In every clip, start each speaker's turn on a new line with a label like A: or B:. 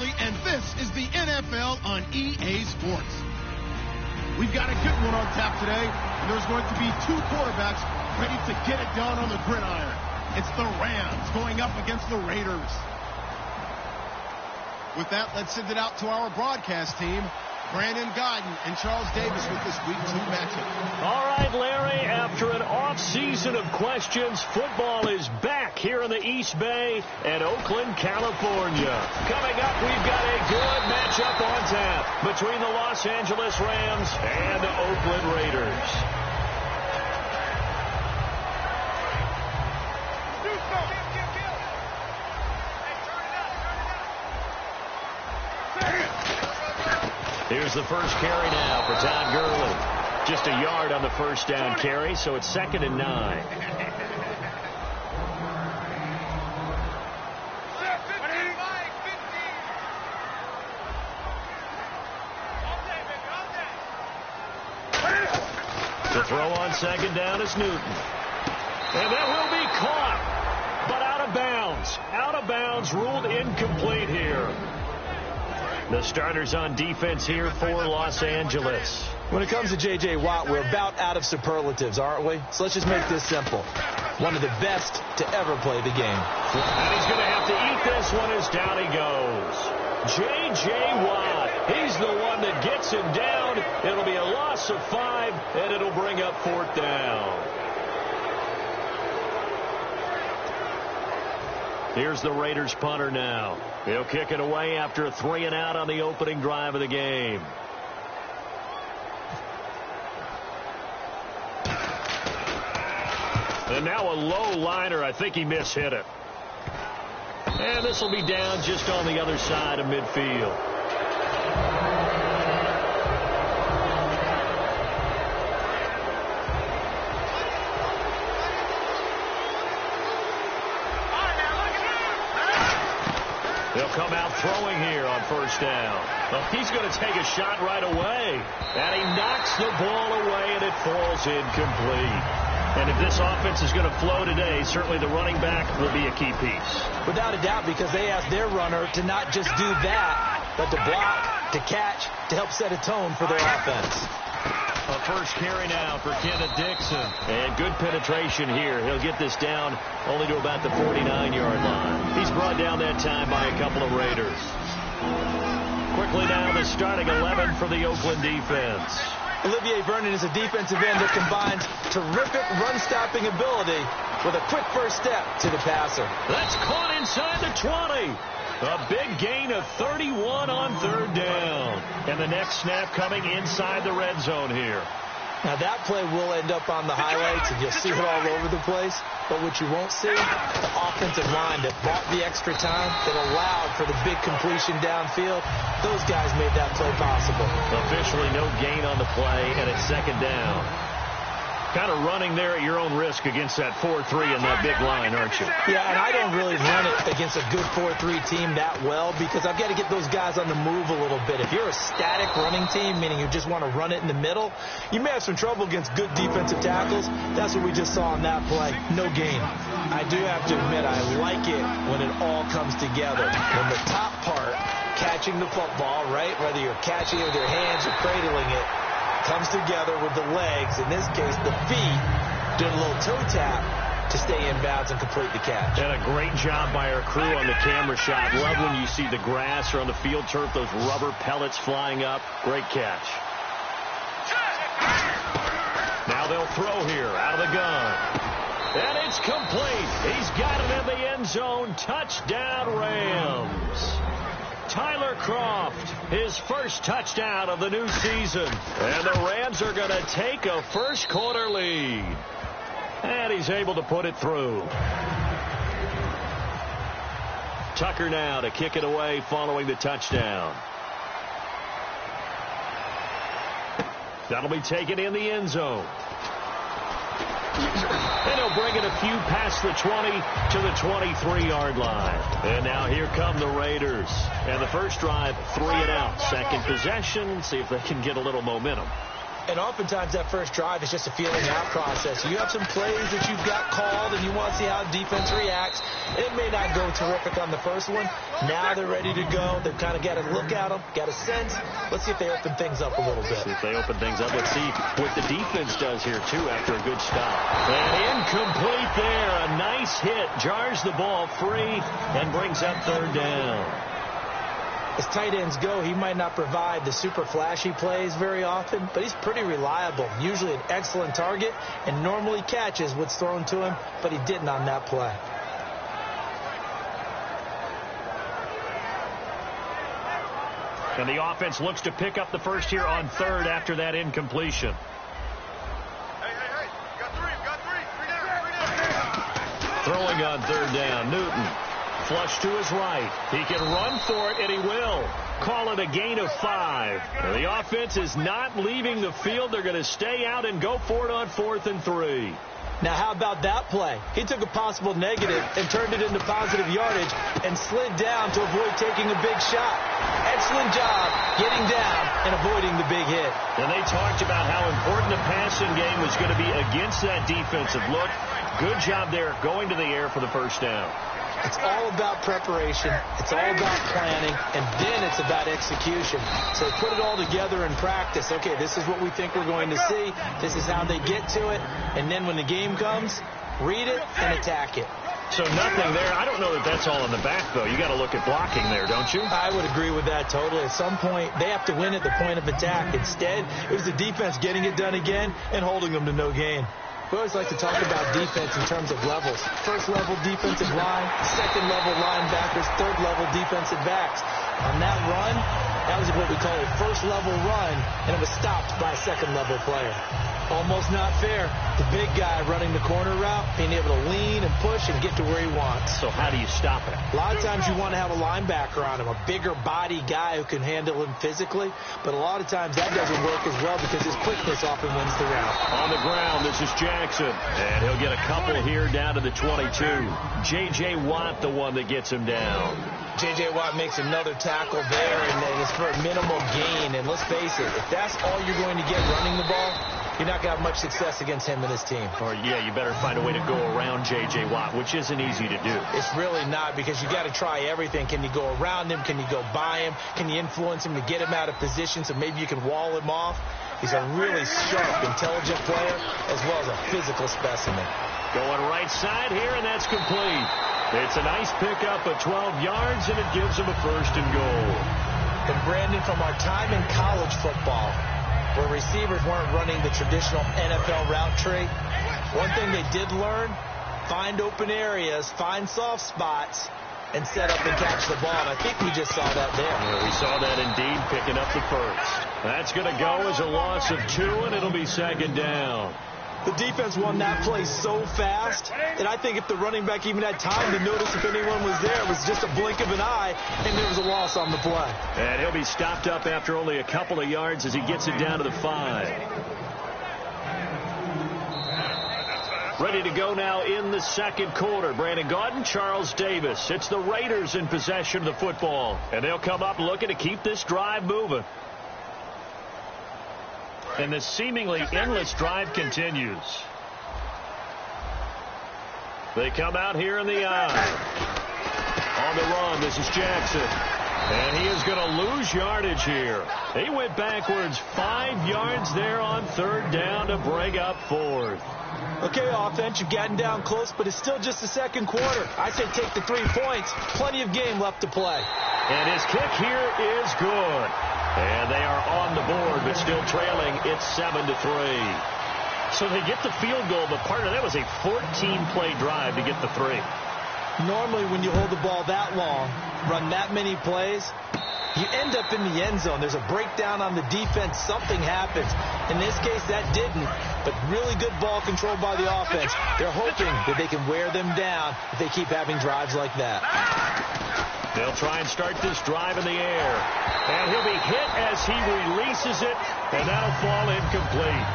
A: Farley, and this is the NFL on EA Sports. We've got a good one on tap today, and there's going to be two quarterbacks ready to get it done on the gridiron. It's the Rams going up against the Raiders. With that, let's send it out to our broadcast team. Brandon Guyton and Charles Davis with this Week 2 matchup.
B: All right, Larry, after an off-season of questions, football is back here in the East Bay at Oakland, California. Coming up, we've got a good matchup on tap between the Los Angeles Rams and the Oakland Raiders. Here's the first carry now for Todd Gurley. Just a yard on the first down carry, so it's 2nd and 9. The throw on 2nd down is Newton. And that will be caught, but out of bounds. Out of bounds, ruled incomplete here. The starters on defense here for Los Angeles.
C: When it comes to J.J. Watt, we're about out of superlatives, aren't we? So let's just make this simple. One of the best to ever play the game.
B: And he's going to have to eat this one as down he goes. J.J. Watt, he's the one that gets him down. It'll be a loss of 5, and it'll bring up 4th down. Here's the Raiders punter now. He'll kick it away after a 3-and-out on the opening drive of the game. And now a low liner. I think he mishit it. And this will be down just on the other side of midfield. He'll come out throwing here on first down. Well, he's going to take a shot right away. And he knocks the ball away, and it falls incomplete. And if this offense is going to flow today, certainly the running back will be a key piece.
C: Without a doubt, because they asked their runner to not just do that, but to block, to catch, to help set a tone for their offense.
B: A first carry now for Kenneth Dixon. And good penetration here. He'll get this down only to about the 49-yard line. He's brought down that time by a couple of Raiders. Quickly now, the starting 11 for the Oakland defense.
C: Olivier Vernon is a defensive end that combines terrific run-stopping ability with a quick first step to the passer.
B: That's caught inside the 20. A big gain of 31 on 3rd down. And the next snap coming inside the red zone here.
C: Now that play will end up on the highlights, and you'll see it all over the place. But what you won't see, the offensive line that bought the extra time, that allowed for the big completion downfield, those guys made that play possible.
B: Officially no gain on the play, and it's 2nd down. Kind of running there at your own risk against that 4-3 and that big line, aren't you?
C: Yeah, and I don't really run it against a good 4-3 team that well because I've got to get those guys on the move a little bit. If you're a static running team, meaning you just want to run it in the middle, you may have some trouble against good defensive tackles. That's what we just saw on that play. No gain. I do have to admit I like it when it all comes together. When the top part, catching the football, right, whether you're catching it with your hands or cradling it, comes together with the legs, in this case the feet, doing a little toe tap to stay in bounds and complete the catch.
B: And a great job by our crew on the camera shot. Love when you see the grass or on the field turf, those rubber pellets flying up. Great catch. Now they'll throw here out of the gun. And it's complete. He's got it in the end zone. Touchdown, Rams. Tyler Kroft, his first touchdown of the new season. And the Rams are going to take a first-quarter lead. And he's able to put it through. Tucker now to kick it away following the touchdown. That'll be taken in the end zone. And he'll bring it a few past the 20 to the 23-yard line. And now here come the Raiders. And the first drive, 3-and-out. Second possession. See if they can get a little momentum.
C: And oftentimes that first drive is just a feeling out process. You have some plays that you've got called and you want to see how defense reacts. It may not go terrific on the first one. Now they're ready to go. They've kind of got to look at them, got a sense. Let's see if they open things up a little bit.
B: See if they open things up. Let's see what the defense does here, too, after a good stop. And incomplete there. A nice hit. Jars the ball free and brings up third down.
C: As tight ends go, he might not provide the super flashy plays very often, but he's pretty reliable. Usually an excellent target and normally catches what's thrown to him, but he didn't on that play.
B: And the offense looks to pick up the first here on third after that incompletion.
A: Hey, got three.
B: Throwing on third down, Newton. Flush to his right. He can run for it, and he will. Call it a gain of 5. And the offense is not leaving the field. They're going to stay out and go for it on 4th and 3.
C: Now, how about that play? He took a possible negative and turned it into positive yardage and slid down to avoid taking a big shot. Excellent job getting down and avoiding the big hit.
B: And they talked about how important the passing game was going to be against that defensive look. Good job there going to the air for the first down.
C: It's all about preparation. It's all about planning. And then it's about execution. So put it all together in practice. Okay, this is what we think we're going to see. This is how they get to it. And then when the game comes, read it and attack it.
B: So nothing there. I don't know that that's all in the back, though. You got to look at blocking there, don't you?
C: I would agree with that totally. At some point, they have to win at the point of attack. Instead, it was the defense getting it done again and holding them to no gain. We always like to talk about defense in terms of levels. First level defensive line, second level linebackers, third level defensive backs. On that run, that was what we call a first level run, and it was stopped by a second level player. Almost not fair. The big guy running the corner route, being able to lean and push and get to where he wants.
B: So how do you stop it?
C: A lot of times you want to have a linebacker on him, a bigger body guy who can handle him physically, but a lot of times that doesn't work as well because his quickness often wins the route.
B: On the ground, this is Jackson, and he'll get a couple here down to the 22. J.J. Watt, the one that gets him down.
C: J.J. Watt makes another tackle there, and it's for a minimal gain. And let's face it, if that's all you're going to get running the ball, you're not going to have much success against him and his team.
B: Or, yeah, you better find a way to go around J.J. Watt, which isn't easy to do.
C: It's really not because you got to try everything. Can you go around him? Can you go by him? Can you influence him to get him out of position so maybe you can wall him off? He's a really sharp, intelligent player as well as a physical specimen.
B: Going right side here, and that's complete. It's a nice pickup of 12 yards, and it gives him a first and goal.
C: And Brandon, from our time in college football, where receivers weren't running the traditional NFL route tree, one thing they did learn, find open areas, find soft spots, and set up and catch the ball. And I think we just saw that there.
B: Yeah, we saw that indeed, picking up the first. That's going to go as a loss of 2, and it'll be second down.
C: The defense won that play so fast that I think if the running back even had time to notice if anyone was there, it was just a blink of an eye, and there was a loss on the play.
B: And he'll be stopped up after only a couple of yards as he gets it down to the 5. Ready to go now in the second quarter. Brandon Gaudin, Charles Davis. It's the Raiders in possession of the football, and they'll come up looking to keep this drive moving. And the seemingly endless drive continues. They come out here in the eye. On the run, this is Jackson. And he is going to lose yardage here. He went backwards 5 yards there on third down to bring up fourth.
C: Okay, offense, you've gotten down close, but it's still just the second quarter. I say take the 3 points. Plenty of game left to play.
B: And his kick here is good. And they are on the board, but still trailing. It's 7-3. So they get the field goal, but part of that was a 14-play drive to get the 3.
C: Normally, when you hold the ball that long, run that many plays, you end up in the end zone. There's a breakdown on the defense. Something happens. In this case, that didn't, but really good ball control by the offense. They're hoping that they can wear them down if they keep having drives like that.
B: They'll try and start this drive in the air. And he'll be hit as he releases it, and that'll fall incomplete.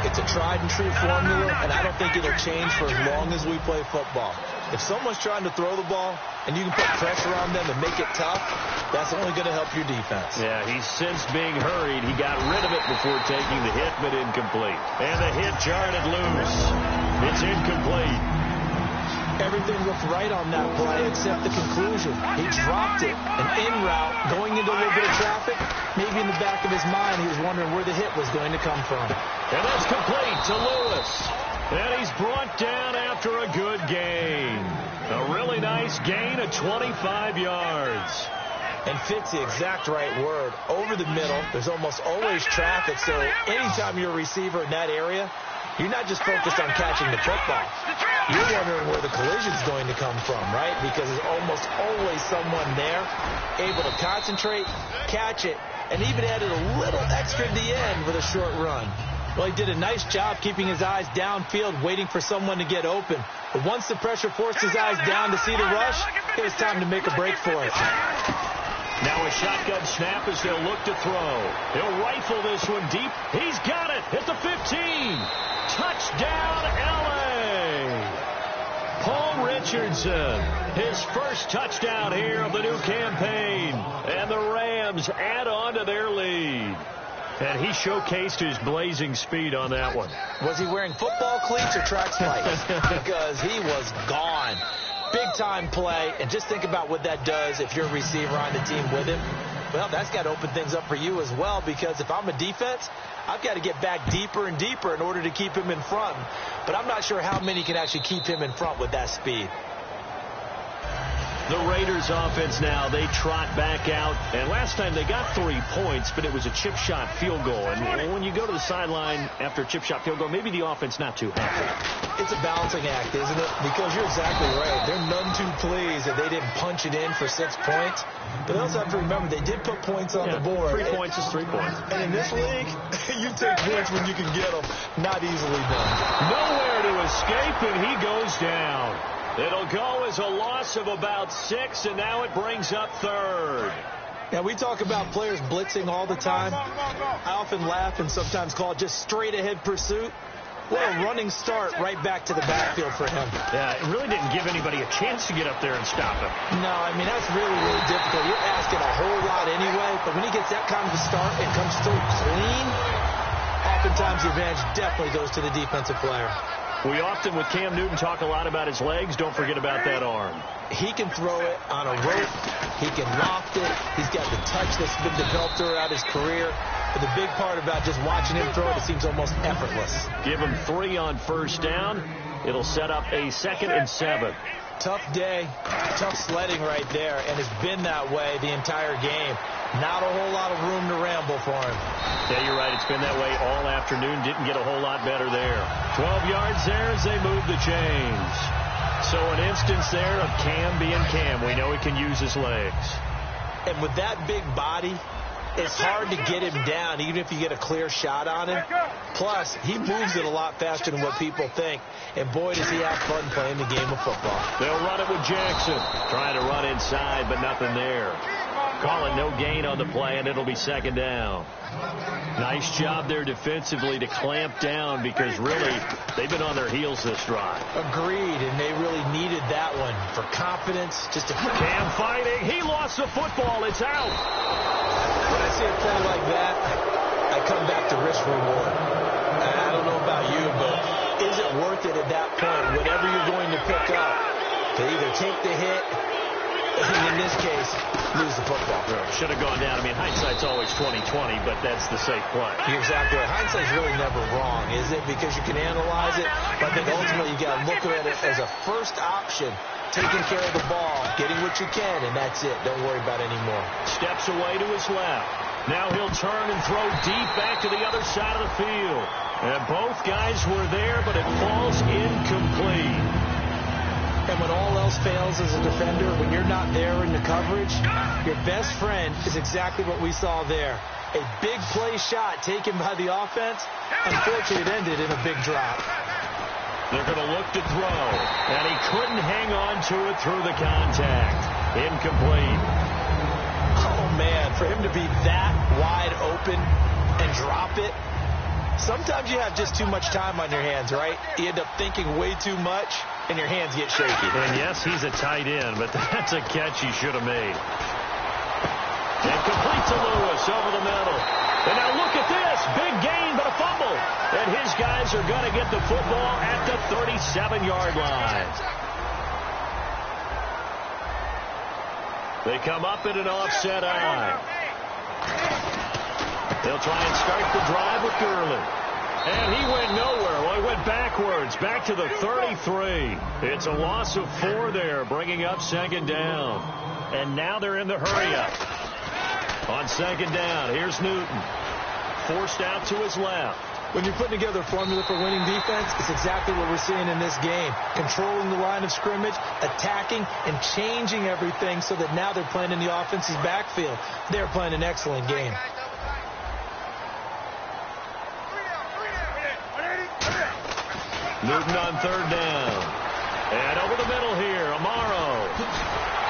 C: It's a tried-and-true formula, and I don't think it'll change for as long as we play football. If someone's trying to throw the ball and you can put pressure on them and make it tough, that's only going to help your defense.
B: Yeah, he's since being hurried. He got rid of it before taking the hit, but incomplete. And the hit jarred it loose. It's incomplete.
C: Everything looked right on that play except the conclusion. He dropped it, an in route, going into a little bit of traffic. Maybe in the back of his mind, he was wondering where the hit was going to come from.
B: And that's complete to Lewis. And he's brought down after a good gain. A really nice gain of 25 yards.
C: And fits the exact right word. Over the middle, there's almost always traffic, so anytime you're a receiver in that area, you're not just focused on catching the football. You're wondering where the collision's going to come from, right? Because there's almost always someone there able to concentrate, catch it, and even added a little extra at the end with a short run. Well, he did a nice job keeping his eyes downfield, waiting for someone to get open. But once the pressure forced his eyes down to see the rush, it was time to make a break for it.
B: Now a shotgun snap as they'll look to throw. He'll rifle this one deep. He's got it at the 15. Touchdown, L.A. Paul Richardson, his first touchdown here of the new campaign. And the Rams add on to their lead. And he showcased his blazing speed on that one.
C: Was he wearing football cleats or track spikes? Because he was gone. Big-time play, and just think about what that does if you're a receiver on the team with him. Well, that's got to open things up for you as well, because if I'm a defense, I've got to get back deeper and deeper in order to keep him in front. But I'm not sure how many can actually keep him in front with that speed.
B: The Raiders offense now, they trot back out. And last time they got 3 points, but it was a chip shot field goal. And when you go to the sideline after a chip shot field goal, maybe the offense not too happy.
C: It's a balancing act, isn't it? Because you're exactly right. They're none too pleased that they didn't punch it in for 6 points. But they also have to remember they did put points on the board.
B: 3 points is 3 points.
C: And in this league, you take points when you can get them. Not easily done.
B: Nowhere to escape, and he goes down. It'll go as a loss of about 6, and now it brings up third.
C: Now, we talk about players blitzing all the time. I often laugh and sometimes call it just straight-ahead pursuit. What a running start right back to the backfield for him.
B: Yeah, it really didn't give anybody a chance to get up there and stop him.
C: No, I mean, that's really, really difficult. You're asking a whole lot anyway, but when he gets that kind of a start and comes through clean, oftentimes the advantage definitely goes to the defensive player.
B: We often, with Cam Newton, talk a lot about his legs. Don't forget about that arm.
C: He can throw it on a rope. He can loft it. He's got the touch that's been developed throughout his career. But the big part about just watching him throw it seems almost effortless.
B: Give him 3 on first down. It'll set up a 2nd and 7.
C: Tough day, tough sledding right there, and it's been that way the entire game. Not a whole lot of room to ramble for him.
B: Yeah, you're right. It's been that way all afternoon. Didn't get a whole lot better there. 12 yards there as they move the chains. So an instance there of Cam being Cam. We know he can use his legs.
C: And with that big body, it's hard to get him down, even if you get a clear shot on him. Plus, he moves it a lot faster than what people think. And boy, does he have fun playing the game of football.
B: They'll run it with Jackson. Trying to run inside, but nothing there. Call it no gain on the play, and it'll be 2nd down. Nice job there defensively to clamp down, because really, they've been on their heels this drive.
C: Agreed, and they really needed that one for confidence. Just to
B: Cam fighting. He lost the football. It's out.
C: When I see a play like that, I come back to risk reward. I don't know about you, but is it worth it at that point, whatever you're going to pick up, to either take the hit, and in this case, lose the football?
B: Should have gone down. I mean, hindsight's always 20/20, but that's the safe play.
C: You're exactly right. Hindsight's really never wrong, is it? Because you can analyze it, but I think ultimately you got to look at it as a first option, taking care of the ball, getting what you can, and that's it. Don't worry about any more.
B: Steps away to his left. Now he'll turn and throw deep back to the other side of the field. And both guys were there, but it falls incomplete. And when all else fails as a defender, when you're not there in the coverage, your best friend is exactly what we saw there. A big play shot taken by the offense. Unfortunately, it ended in a big drop. They're going to look to throw, and he couldn't hang on to it through the contact. Incomplete. Oh, man, for him to be that wide open and drop it, sometimes you have just too much time on your hands, right? You end up thinking way too much.
C: and your hands get shaky.
B: And yes, he's a tight end, but that's a catch he should have made. And complete to Lewis over the middle. And now look at this. Big gain, but a fumble. And his guys are going to get the football at the 37-yard line. They come up in an offset eye. They'll try and start the drive with Gurley. And he went nowhere. Well, he went backwards, back to the 33. It's a loss of 4 there, bringing up second down. And now they're in the hurry-up. On second down, here's Newton. Forced out to his left.
C: When you're putting together a formula for winning defense, it's exactly what we're seeing in this game. Controlling the line of scrimmage, attacking, and changing everything so that now they're playing in the offense's backfield. They're playing an excellent game.
B: Newton on third down. And over the middle here, Amaro.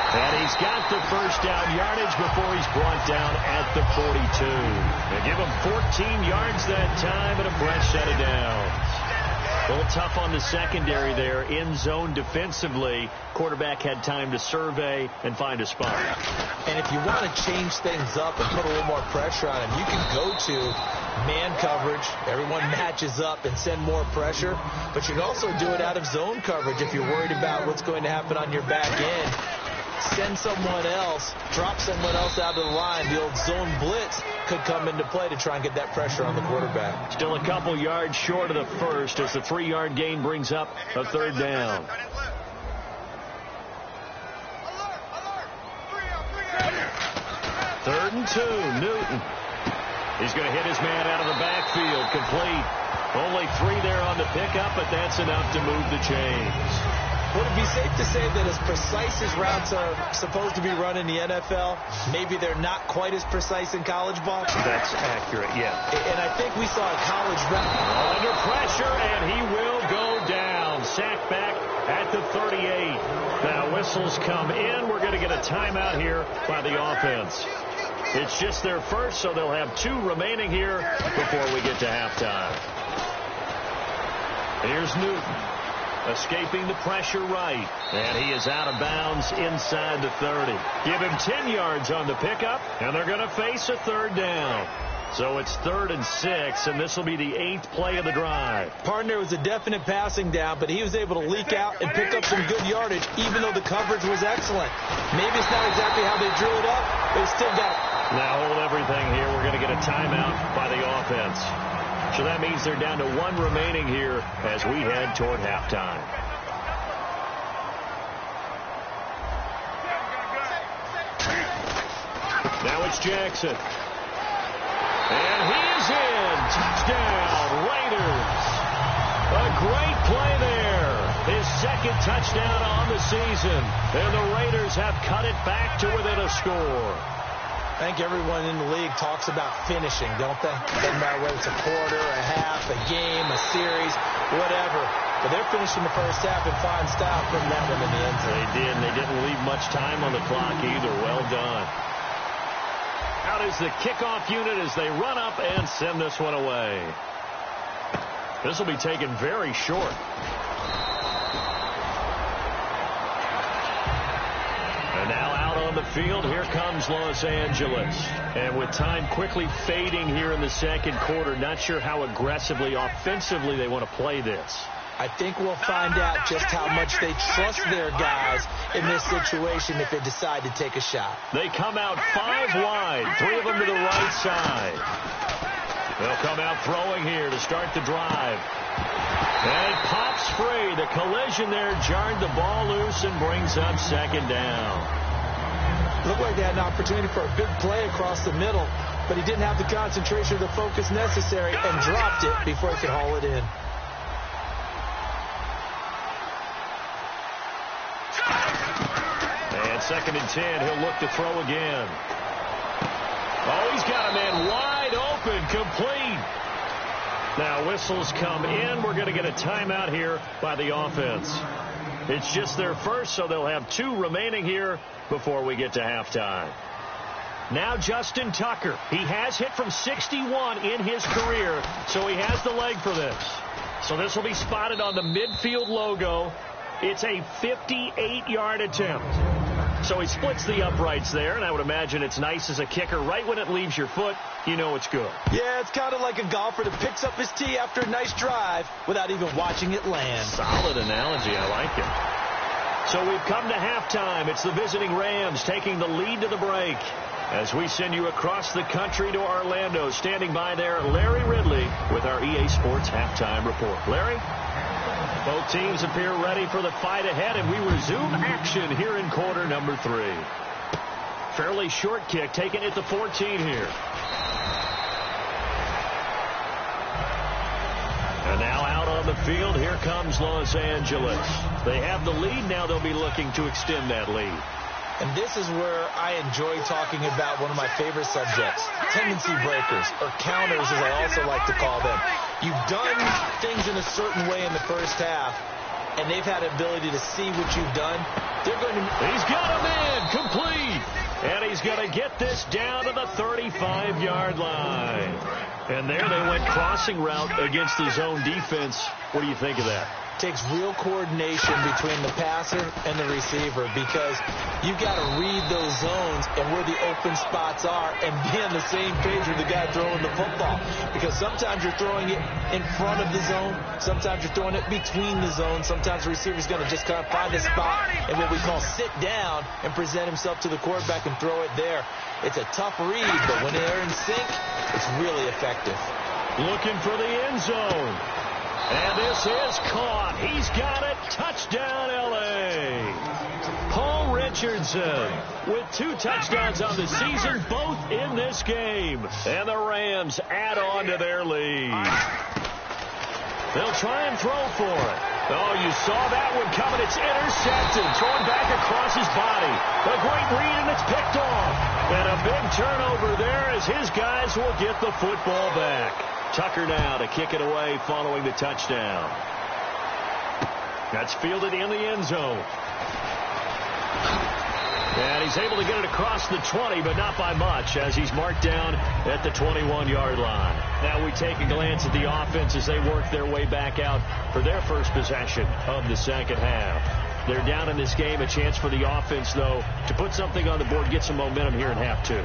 B: And he's got the first down yardage before he's brought down at the 42. They give him 14 yards that time and a fresh set of downs. A little tough on the secondary there. In zone defensively. Quarterback had time to survey and find a spot.
C: And if you want to change things up and put a little more pressure on him, you can go to man coverage. Everyone matches up and send more pressure. But you can also do it out of zone coverage if you're worried about what's going to happen on your back end. Send someone else, drop someone else out of the line. The old zone blitz could come into play to try and get that pressure on the quarterback.
B: Still a couple yards short of the first as the 3-yard gain brings up a third down. Third and 2, Newton. He's going to hit his man out of the backfield, complete. Only 3 there on the pickup, but that's enough to move the chains.
C: Would it be safe to say that as precise as routes are supposed to be run in the NFL, maybe they're not quite as precise in college ball?
B: That's accurate, yeah.
C: And I think we saw a college route.
B: Under pressure, and he will go down. Sacked back at the 38. Now whistles come in. We're going to get a timeout here by the offense. It's just their first, so they'll have 2 remaining here before we get to halftime. Here's Newton. Escaping the pressure right. And he is out of bounds inside the 30. Give him 10 yards on the pickup, and they're going to face a third down. So it's 3rd and 6, and this will be the 8th play of the drive.
C: Partner was a definite passing down, but he was able to leak out and pick up some good yardage, even though the coverage was excellent. Maybe it's not exactly how they drew it up, but it's still got it.
B: Now hold everything here. We're going to get a timeout by the offense. So that means they're down to 1 remaining here as we head toward halftime. Now it's Jackson. And he is in. Touchdown, Raiders. A great play there. His 2nd touchdown on the season. And the Raiders have cut it back to within a score.
C: I think everyone in the league talks about finishing, don't they? Doesn't matter whether it's a quarter, a half, a game, a series, whatever. But they're finishing the first half in fine style, putting that one in the end zone.
B: They did, and they didn't leave much time on the clock either. Well done. Out is the kickoff unit as they run up and send this one away. This will be taken very short. And now out on the field, here comes Los Angeles. And with time quickly fading here in the second quarter, not sure how aggressively, offensively they want to play this.
C: I think we'll find out just how much they trust their guys in this situation if they decide to take a shot.
B: They come out 5 wide, 3 of them to the right side. They'll come out throwing here to start the drive. And it pops free. The collision there jarred the ball loose and brings up second down.
C: Looked like they had an opportunity for a big play across the middle, but he didn't have the concentration or the focus necessary and dropped it before he could haul it in.
B: And 2nd and 10, he'll look to throw again. Oh, he's got a man wide open, complete. Now whistles come in. We're going to get a timeout here by the offense. It's just their first, so they'll have 2 remaining here before we get to halftime. Now Justin Tucker. He has hit from 61 in his career, so he has the leg for this. So this will be spotted on the midfield logo. It's a 58-yard attempt. So he splits the uprights there, and I would imagine it's nice as a kicker. Right when it leaves your foot, you know it's good.
C: Yeah, it's kind of like a golfer that picks up his tee after a nice drive without even watching it land.
B: Solid analogy. I like it. So we've come to halftime. It's the visiting Rams taking the lead to the break. As we send you across the country to Orlando, standing by there, Larry Ridley with our EA Sports Halftime Report. Larry? Both teams appear ready for the fight ahead, and we resume action here in quarter number 3. Fairly short kick taken at the 14 here. And now out on the field, here comes Los Angeles. They have the lead. Now they'll be looking to extend that lead.
C: And this is where I enjoy talking about one of my favorite subjects, tendency breakers, or counters as I also like to call them. You've done things in a certain way in the first half, and they've had the ability to see what you've done. They're going to...
B: He's got a man complete, and he's going to get this down to the 35-yard line. And there they went crossing route against the zone defense. What do you think of that?
C: Takes real coordination between the passer and the receiver, because you got to read those zones and where the open spots are and be on the same page with the guy throwing the football, because sometimes you're throwing it in front of the zone, sometimes you're throwing it between the zones, sometimes the receiver's going to just kind of find a spot and what we call sit down and present himself to the quarterback and throw it there. It's a tough read, but when they're in sync, it's really effective.
B: Looking for the end zone. And this is caught. He's got it. Touchdown, L.A. Paul Richardson with 2 touchdowns on the season, both in this game. And the Rams add on to their lead. They'll try and throw for it. Oh, you saw that one coming. It's intercepted. Thrown back across his body. A great read, and it's picked off. And a big turnover there as his guys will get the football back. Tucker now to kick it away following the touchdown. That's fielded in the end zone. And he's able to get it across the 20, but not by much, as he's marked down at the 21-yard line. Now we take a glance at the offense as they work their way back out for their first possession of the second half. They're down in this game. A chance for the offense, though, to put something on the board, get some momentum here in half 2.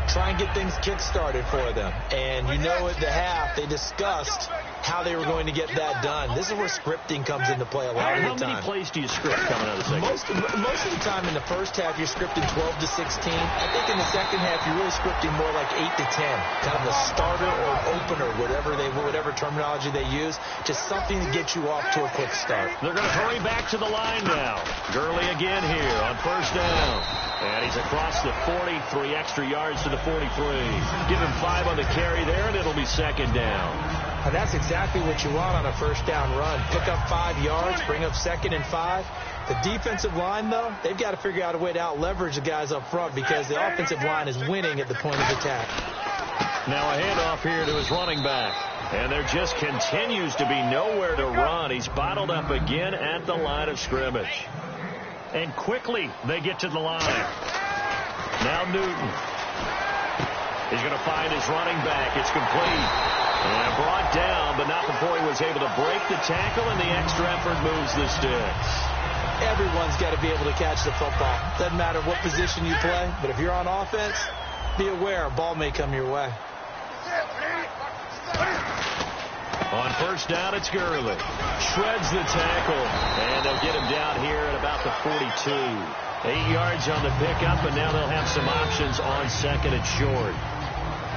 C: Try and get things kick-started for them. And you know at the half, they discussed how they were going to get that done. This is where scripting comes into play a lot of the time.
B: How many plays do you script coming out of the second?
C: Most of the time in the first half, you're scripting 12 to 16. I think in the second half, you're really scripting more like 8 to 10. Kind of a starter or opener, whatever terminology they use. Just something to get you off to a quick start.
B: They're going to hurry back to the line now. Gurley again here on first down. And he's across the 40, 3 extra yards to the 43. Give him 5 on the carry there, and it'll be second down.
C: And that's exactly what you want on a first down run. Pick up 5 yards, bring up 2nd and 5. The defensive line, though, they've got to figure out a way to out-leverage the guys up front, because the offensive line is winning at the point of attack.
B: Now a handoff here to his running back. And there just continues to be nowhere to run. He's bottled up again at the line of scrimmage. And quickly they get to the line. Now Newton. He's going to find his running back. It's complete. And brought down, but not before he was able to break the tackle, and the extra effort moves the sticks.
C: Everyone's got to be able to catch the football. Doesn't matter what position you play, but if you're on offense, be aware a ball may come your way.
B: On first down, it's Gurley. Shreds the tackle, and they'll get him down here at about the 42. 8 yards on the pickup, and now they'll have some options on second and short.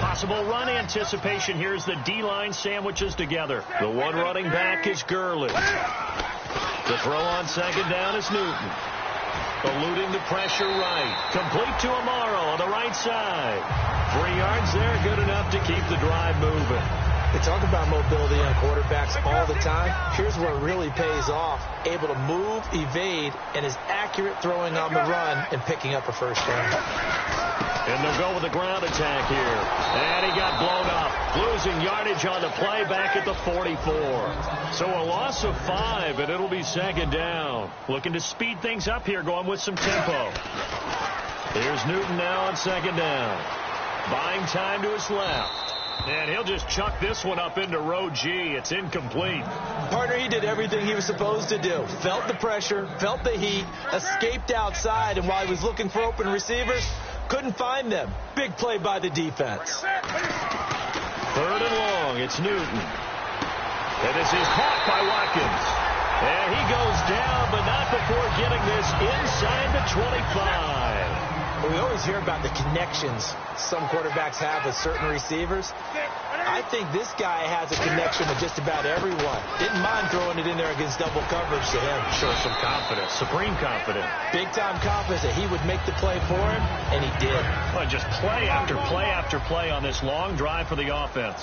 B: Possible run anticipation here as the D-line sandwiches together. The one running back is Gurley. The throw on second down is Newton. Eluding the pressure right. Complete to Amaro on the right side. 3 yards there, good enough to keep the drive moving.
C: We talk about mobility on quarterbacks all the time. Here's where it really pays off. Able to move, evade, and is accurate throwing on the run and picking up a first down.
B: And they'll go with the ground attack here. And he got blown up. Losing yardage on the play back at the 44. So a loss of 5, and it'll be second down. Looking to speed things up here, going with some tempo. Here's Newton now on second down. Buying time to his left. And he'll just chuck this one up into row G. It's incomplete.
C: Partner, he did everything he was supposed to do. Felt the pressure, felt the heat, escaped outside, and while he was looking for open receivers, couldn't find them. Big play by the defense.
B: 3rd and long. It's Newton. And this is caught by Watkins. And he goes down, but not before getting this inside the 25.
C: We always hear about the connections some quarterbacks have with certain receivers. I think this guy has a connection with just about everyone. Didn't mind throwing it in there against double coverage to him.
B: Shows some confidence, supreme confidence.
C: Big-time confidence that he would make the play for him, and he did.
B: Well, just play after play after play on this long drive for the offense.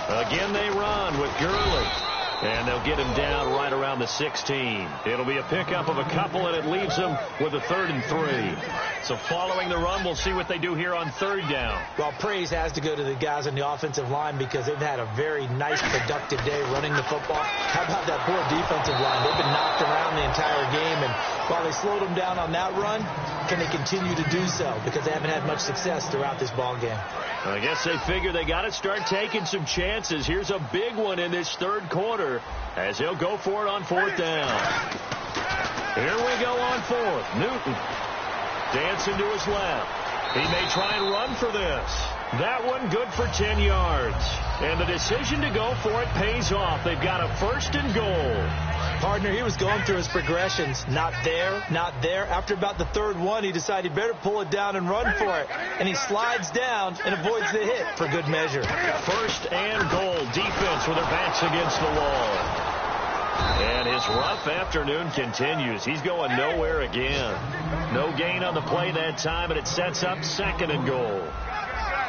B: Again, they run with Gurley. And they'll get him down right around the 16. It'll be a pickup of a couple, and it leaves them with a 3rd and 3. So following the run, we'll see what they do here on 3rd down.
C: Well, praise has to go to the guys on the offensive line because they've had a very nice, productive day running the football. How about that poor defensive line? They've been knocked around the entire game, and while they slowed them down on that run, can they continue to do so? Because they haven't had much success throughout this ball game.
B: I guess they figure they got to start taking some chances. Here's a big one in this 3rd quarter as he'll go for it on 4th down. Here we go on 4th. Newton dancing to his left. He may try and run for this. That one good for 10 yards. And the decision to go for it pays off. They've got a 1st and goal.
C: Partner, he was going through his progressions. Not there, not there. After about the 3rd one, he decided he better pull it down and run for it. And he slides down and avoids the hit for good measure.
B: 1st and goal. Defense with their backs against the wall. And his rough afternoon continues. He's going nowhere again. No gain on the play that time, and it sets up 2nd and goal.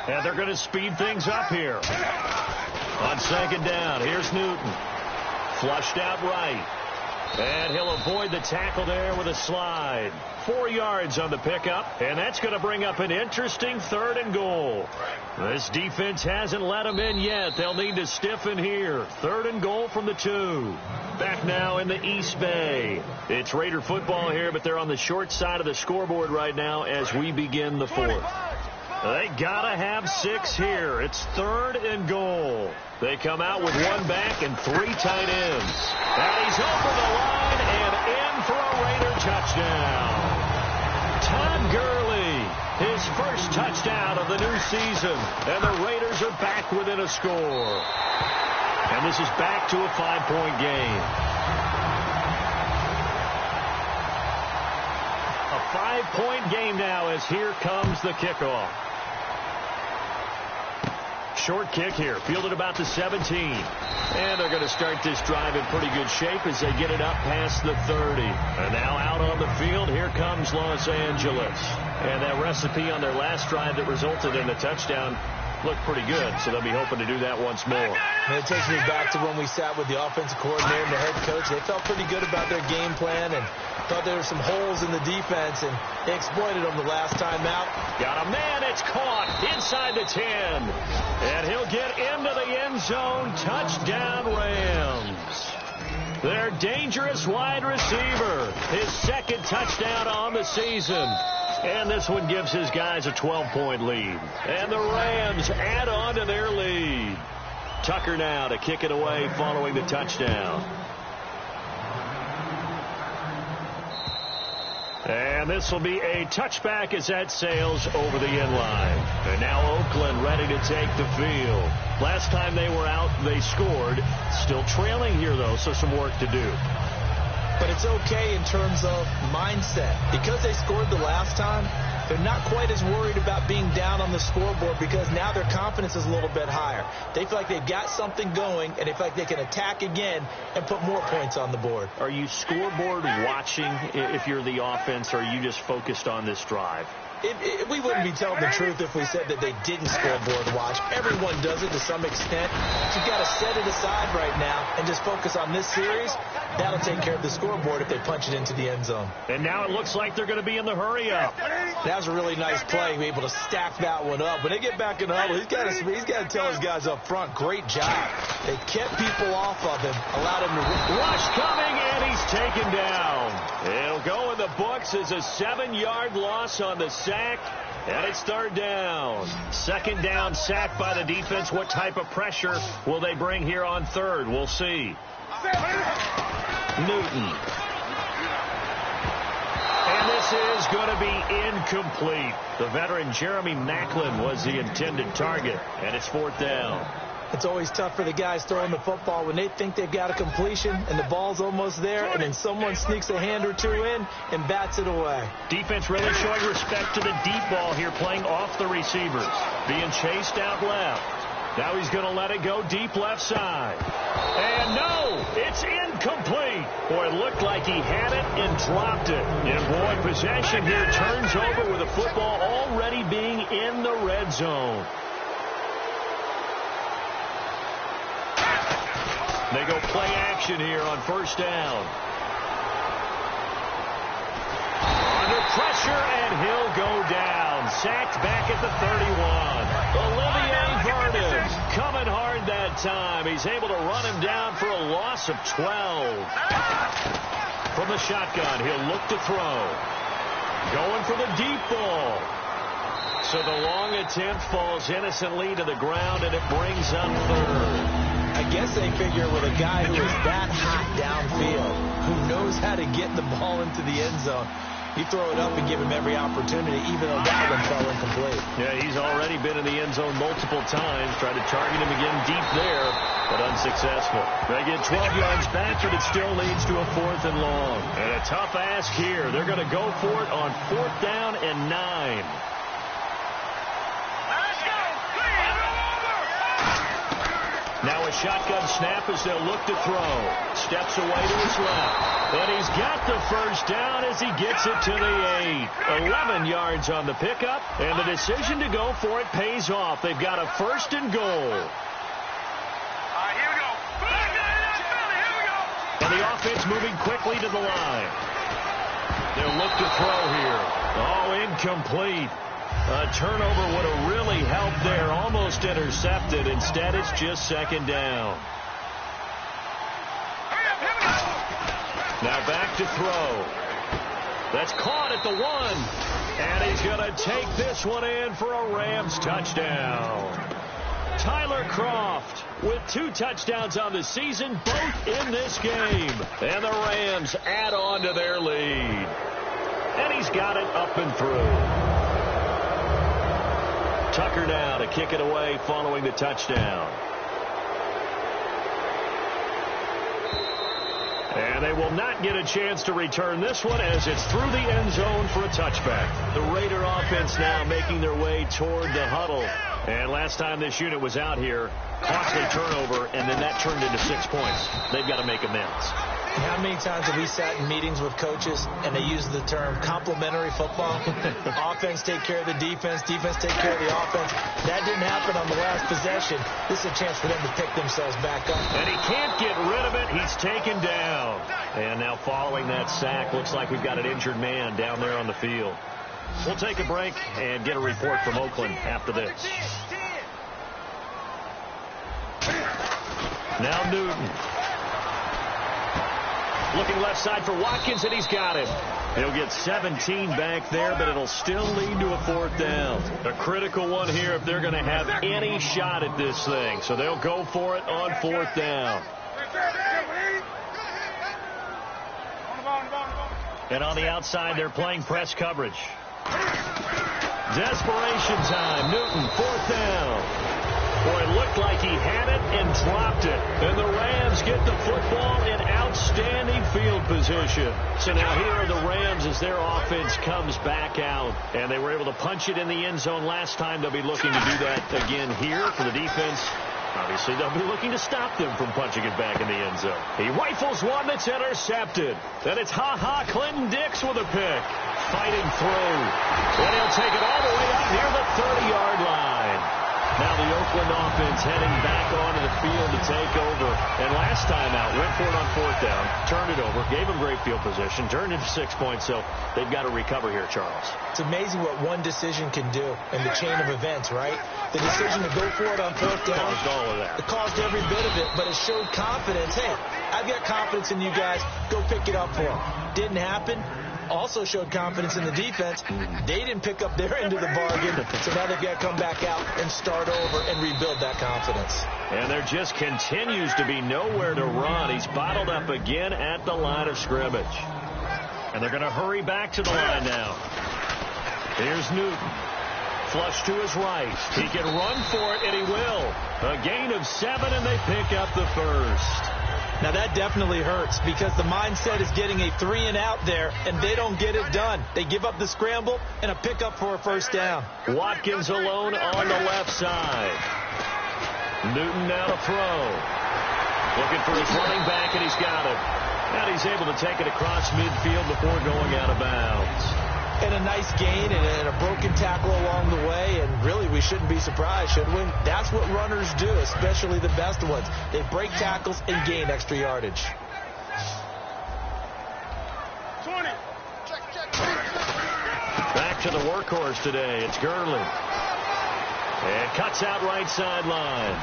B: And they're going to speed things up here. On 2nd down, here's Newton. Flushed out right. And he'll avoid the tackle there with a slide. 4 yards on the pickup, and that's going to bring up an interesting 3rd and goal. This defense hasn't let them in yet. They'll need to stiffen here. 3rd and goal from the 2. Back now in the East Bay. It's Raider football here, but they're on the short side of the scoreboard right now as we begin the 4th. They gotta have 6 here. It's 3rd and goal. They come out with 1 back and 3 tight ends. And he's over the line and in for a Raider touchdown. Todd Gurley, his first touchdown of the new season. And the Raiders are back within a score. And this is back to a 5-point game. A 5-point game now as here comes the kickoff. Short kick here, fielded about the 17. And they're going to start this drive in pretty good shape as they get it up past the 30. And now out on the field, here comes Los Angeles. And that recipe on their last drive that resulted in a touchdown looked pretty good, so they'll be hoping to do that once more.
C: And it takes me back to when we sat with the offensive coordinator and the head coach. They felt pretty good about their game plan and thought there were some holes in the defense, and they exploited them the last time out.
B: Got a man, it's caught inside the 10. And he'll get into the end zone. Touchdown, Rams. Their dangerous wide receiver. His 2nd touchdown on the season. And this one gives his guys a 12-point lead. And the Rams add on to their lead. Tucker now to kick it away following the touchdown. And this will be a touchback as that sails over the end line. And now Oakland ready to take the field. Last time they were out, they scored. Still trailing here, though, so some work to do.
C: But it's okay in terms of mindset. Because they scored the last time, they're not quite as worried about being down on the scoreboard because now their confidence is a little bit higher. They feel like they've got something going, and they feel like they can attack again and put more points on the board.
B: Are you scoreboard watching if you're the offense, or are you just focused on this drive?
C: We wouldn't be telling the truth if we said that they didn't scoreboard watch. Everyone does it to some extent. But you've got to set it aside right now and just focus on this series. That'll take care of the scoreboard if they punch it into the end zone.
B: And now it looks like they're going to be in the hurry-up.
C: That was a really nice play, be able to stack that one up. When they get back in the huddle, he's got to tell his guys up front, great job. They kept people off of him, allowed him to
B: rush coming, and he's taken down. It'll go in the books as a 7-yard loss on the sack, and it's third down. Second down, sack by the defense. What type of pressure will they bring here on third? We'll see. Newton. And this is going to be incomplete. The veteran Jeremy Maclin was the intended target, and it's fourth down.
C: It's always tough for the guys throwing the football when they think they've got a completion and the ball's almost there, and then someone sneaks a hand or two in and bats it away.
B: Defense really showing respect to the deep ball here, playing off the receivers. Being chased out left. Now he's going to let it go deep left side. And no, it's incomplete. Boy, it looked like he had it and dropped it. And boy, possession here turns over with the football already being in the red zone. They go play action here on first down. Under pressure, and he'll go down. Sacked back at the 31. Olivier Vernon coming hard that time. He's able to run him down for a loss of 12. From the shotgun, he'll look to throw. Going for the deep ball. So the long attempt falls innocently to the ground, and it brings up third.
C: I guess they figure with a guy who is that hot downfield, who knows how to get the ball into the end zone, you throw it up and give him every opportunity, even though that one fell incomplete.
B: Yeah, he's already been in the end zone multiple times. Tried to target him again deep there, but unsuccessful. They get 12 yards back, but it still leads to a fourth and long. And a tough ask here. They're going to go for it on fourth down and 9. Now a shotgun snap as they'll look to throw. Steps away to his left. And he's got the first down as he gets it to the 8. 11 yards on the pickup. And the decision to go for it pays off. They've got a first and goal.
D: Here we go.
B: And the offense moving quickly to the line. They'll look to throw here. Oh, incomplete. A turnover would have really helped there. Almost intercepted. Instead, it's just second down. Now back to throw. That's caught at the 1. And he's going to take this one in for a Rams touchdown. Tyler Kroft with 2 touchdowns on the season, both in this game. And the Rams add on to their lead. And he's got it up and through. Tucker now to kick it away following the touchdown. And they will not get a chance to return this one as it's through the end zone for a touchback. The Raider offense now making their way toward the huddle. And last time this unit was out here, costly turnover, and then that turned into 6 points. They've got to make amends.
C: How many times have we sat in meetings with coaches and they use the term complementary football? Offense take care of the defense, defense take care of the offense. That didn't happen on the last possession. This is a chance for them to pick themselves back up.
B: And he can't get rid of it. He's taken down. And now following that sack, looks like we've got an injured man down there on the field. We'll take a break and get a report from Oakland after this. Now Newton. Looking left side for Watkins, and he's got him. He'll get 17 back there, but it'll still lead to a fourth down. A critical one here if they're going to have any shot at this thing. So they'll go for it on fourth down. And on the outside, they're playing press coverage. Desperation time. Newton, fourth down. Boy, it looked like he had it and dropped it. And the Rams get the football in outstanding field position. So now here are the Rams as their offense comes back out. And they were able to punch it in the end zone last time. They'll be looking to do that again here for the defense. Obviously, they'll be looking to stop them from punching it back in the end zone. He rifles one that's intercepted. Then it's Clinton Dix with a pick. Fighting through. And he'll take it all the way up near the 30-yard line. Now the Oakland offense heading back onto the field to take over. And last time out, went for it on fourth down, turned it over, gave them great field position, turned into 6 points, so they've got to recover here, Charles.
C: It's amazing what one decision can do in the chain of events, right? The decision to go for it on fourth down.
B: Caused all of that.
C: It caused every bit of it, but it showed confidence. Hey, I've got confidence in you guys. Go pick it up for them. Didn't happen. also showed confidence in the defense. They didn't pick up their end of the bargain, so now they've got to come back out and start over and rebuild that confidence.
B: And there just continues to be nowhere to run. He's bottled up again at the line of scrimmage. And they're going to hurry back to the line now. Here's Newton. Flush to his right. He can run for it, and he will. A gain of 7, and they pick up the first.
C: Now, that definitely hurts because the mindset is getting a 3-and-out there, and they don't get it done. They give up the scramble and a pickup for a first down.
B: Watkins alone on the left side. Newton now to throw. Looking for his running back, and he's got it. And he's able to take it across midfield before going out of bounds.
C: And a nice gain and a broken tackle along the way, and really we shouldn't be surprised, should we? That's what runners do, especially the best ones. They break tackles and gain extra yardage.
D: 20.
B: Back to the workhorse today. It's Gurley. And cuts out right sideline.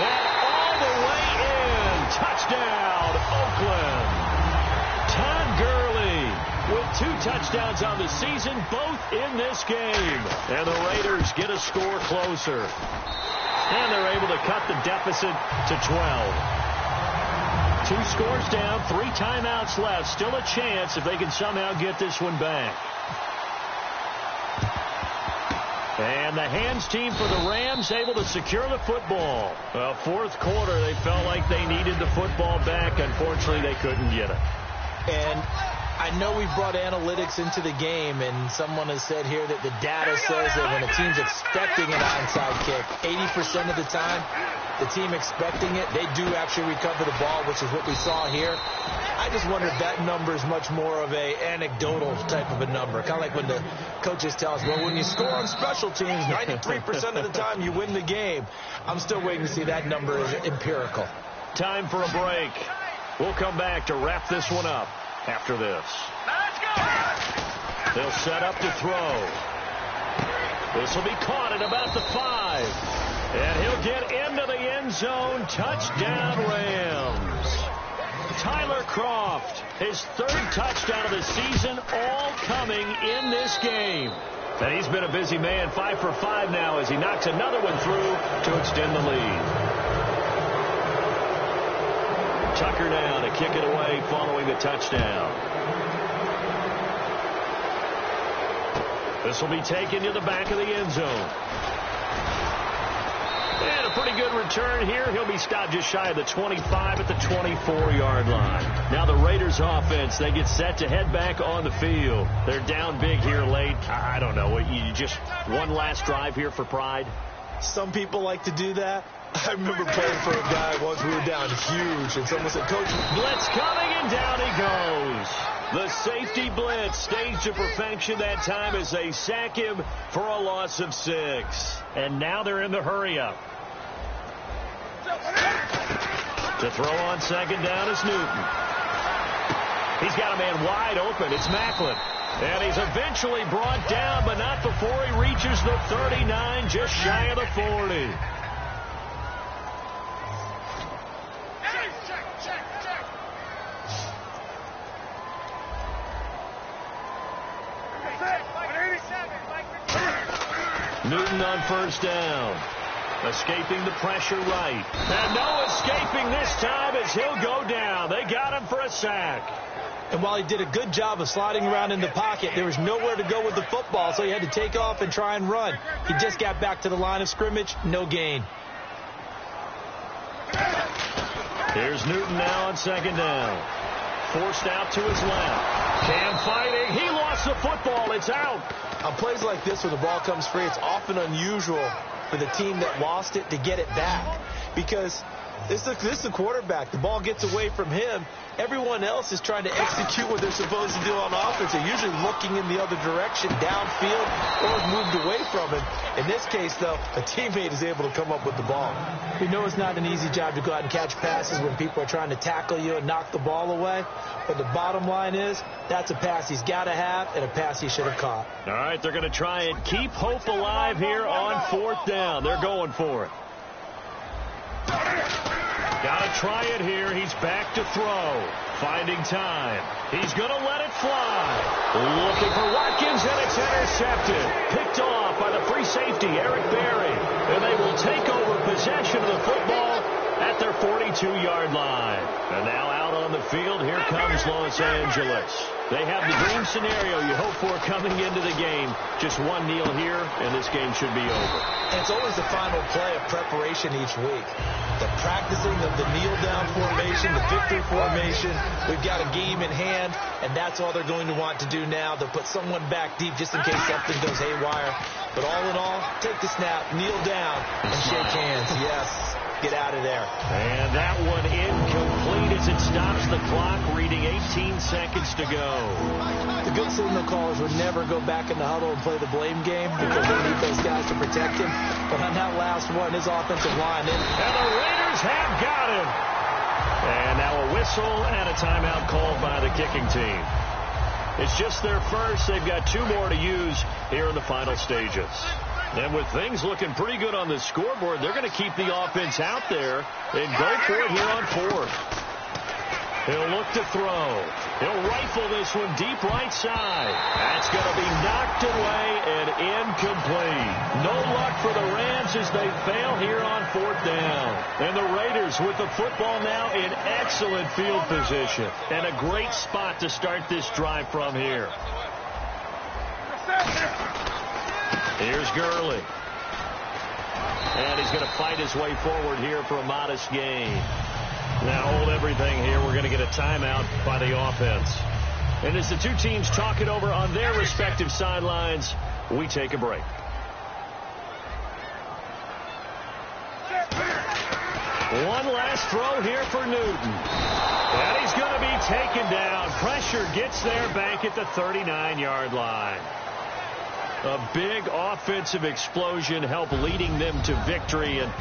B: And all the way in. Touchdown, Oakland. Todd Gurley with 2 touchdowns on the season, both in this game. And the Raiders get a score closer. And they're able to cut the deficit to 12. 2 scores down, 3 timeouts left. Still a chance if they can somehow get this one back. And the hands team for the Rams able to secure the football. Well, 4th quarter, they felt like they needed the football back. Unfortunately, they couldn't get it.
C: And I know we brought analytics into the game, and someone has said here that the data says that when a team's expecting an onside kick, 80% of the time, the team expecting it, they do actually recover the ball, which is what we saw here. I just wonder if that number is much more of a anecdotal type of a number. Kind of like when the coaches tell us, well, when you score on special teams, 93% of the time you win the game. I'm still waiting to see that number is empirical.
B: Time for a break. We'll come back to wrap this one up after this.
D: Let's go!
B: They'll set up to throw. This will be caught at about the 5. And he'll get into the end zone. Touchdown, Rams. Tyler Kroft, his 3rd touchdown of the season, all coming in this game. And he's been a busy man, 5 for 5 now as he knocks another one through to extend the lead. Tucker now to kick it away following the touchdown. This will be taken to the back of the end zone. And a pretty good return here. He'll be stopped just shy of the 25 at the 24-yard line. Now the Raiders offense, they get set to head back on the field. They're down big here late. I don't know. You just one last drive here for pride?
C: Some people like to do that. I remember playing for a guy once. We were down huge, and someone said, Coach,
B: blitz coming, and down he goes. The safety blitz staged to perfection that time as they sack him for a loss of 6. And now they're in the hurry-up. To throw on 2nd down is Newton. He's got a man wide open. It's Macklin. And he's eventually brought down, but not before he reaches the 39, just shy of the 40. Newton on 1st down. Escaping the pressure right. And no escaping this time as he'll go down. They got him for a sack.
C: And while he did a good job of sliding around in the pocket, there was nowhere to go with the football, so he had to take off and try and run. He just got back to the line of scrimmage, no gain.
B: Here's Newton now on 2nd down. Forced out to his left. Cam fighting. He lost the football. It's out.
C: On plays like this where the ball comes free, it's often unusual for the team that lost it to get it back. Because this is the quarterback. The ball gets away from him. Everyone else is trying to execute what they're supposed to do on offense. They're usually looking in the other direction, downfield, or moved away from him. In this case, though, a teammate is able to come up with the ball. We know it's not an easy job to go out and catch passes when people are trying to tackle you and knock the ball away. But the bottom line is, that's a pass he's got to have and a pass he should have caught.
B: All right, they're going to try and keep hope alive here on 4th down. They're going for it. Got to try it here. He's back to throw. Finding time. He's going to let it fly. Looking for Watkins, and it's intercepted. Picked off by the free safety, Eric Berry. And they will take over possession of the football at their 42-yard line. And now out on the field, here comes Los Angeles. They have the dream scenario you hope for coming into the game. Just one kneel here, and this game should be over.
C: And it's always the final play of preparation each week. The practicing of the kneel-down formation, the victory formation. We've got a game in hand, and that's all they're going to want to do now. They'll put someone back deep just in case something goes haywire. But all in all, take the snap, kneel down, and shake hands. Yes. Get out of there.
B: And that one incomplete as it stops the clock, reading 18 seconds to go.
C: The good signal callers would never go back in the huddle and play the blame game because they need those guys to protect him. But on that last one, his offensive line.
B: And the Raiders have got him. And now a whistle and a timeout called by the kicking team. It's just their first. They've got 2 more to use here in the final stages. And with things looking pretty good on the scoreboard, they're going to keep the offense out there and go for it here on 4th. He'll look to throw. He'll rifle this one deep right side. That's going to be knocked away and incomplete. No luck for the Rams as they fail here on 4th down. And the Raiders with the football now in excellent field position. And a great spot to start this drive from here. Here's Gurley. And he's going to fight his way forward here for a modest gain. Now hold everything here. We're going to get a timeout by the offense. And as the 2 teams talk it over on their respective sidelines, we take a break. One last throw here for Newton. And he's going to be taken down. Pressure gets there back at the 39-yard line. A big offensive explosion helped leading them to victory. And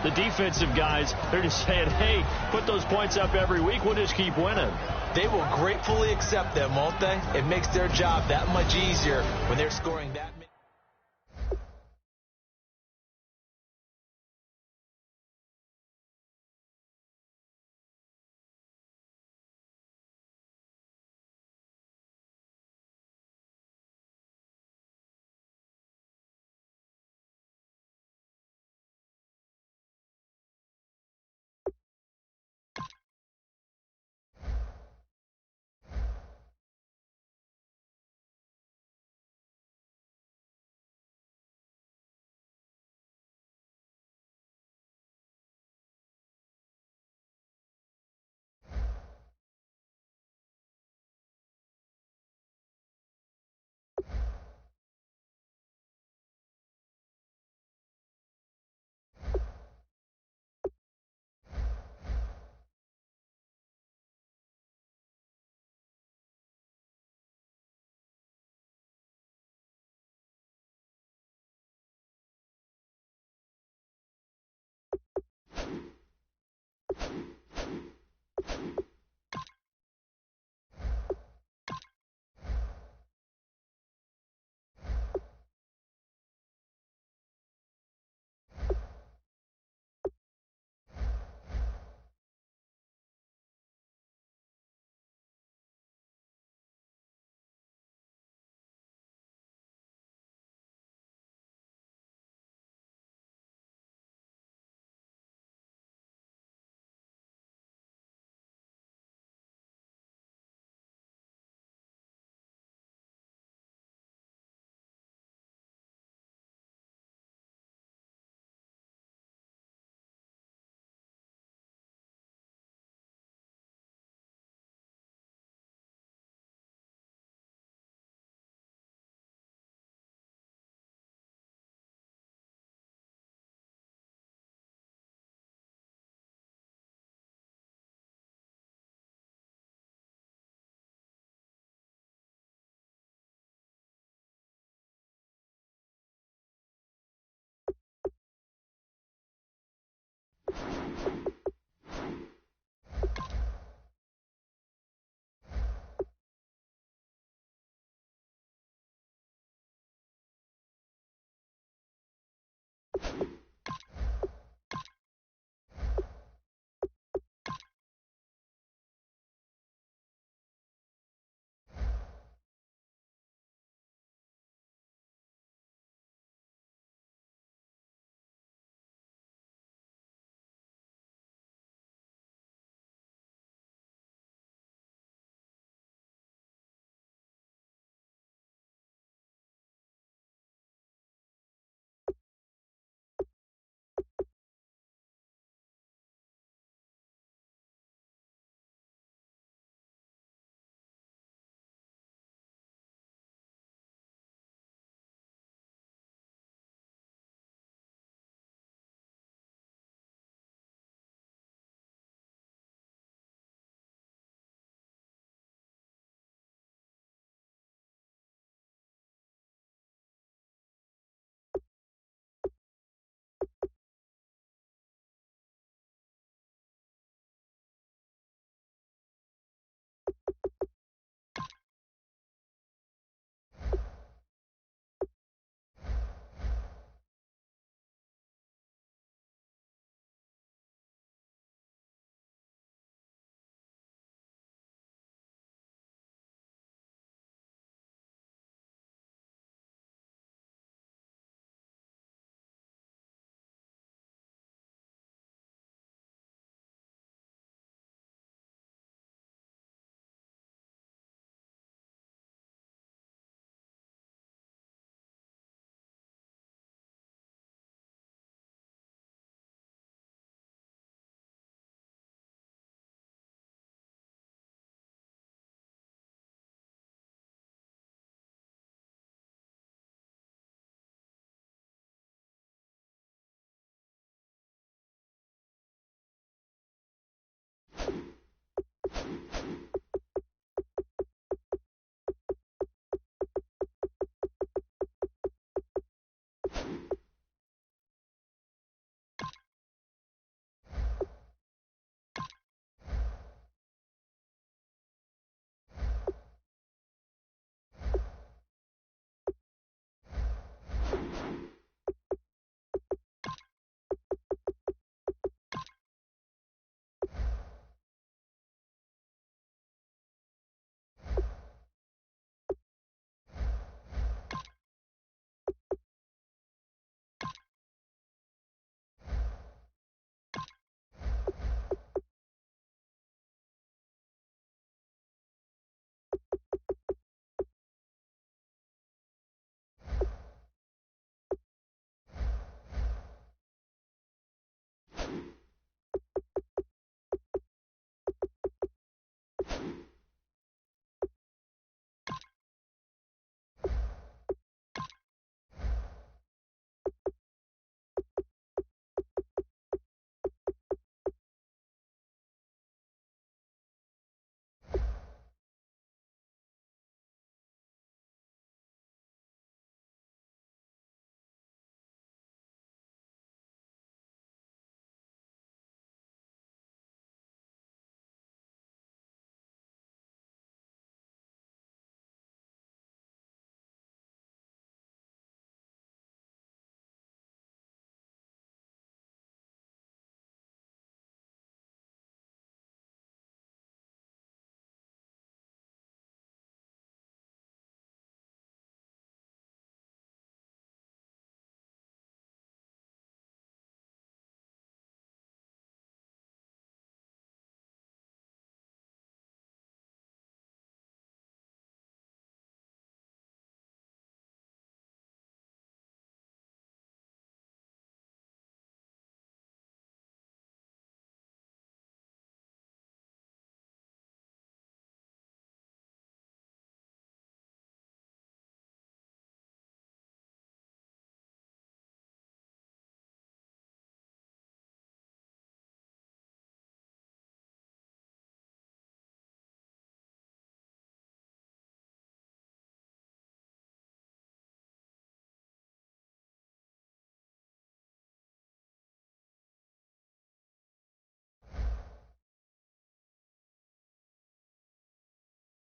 B: the defensive guys, they're just saying, hey, put those points up every week. We'll just keep winning.
C: They will gratefully accept them, won't they? It makes their job that much easier when they're scoring that many.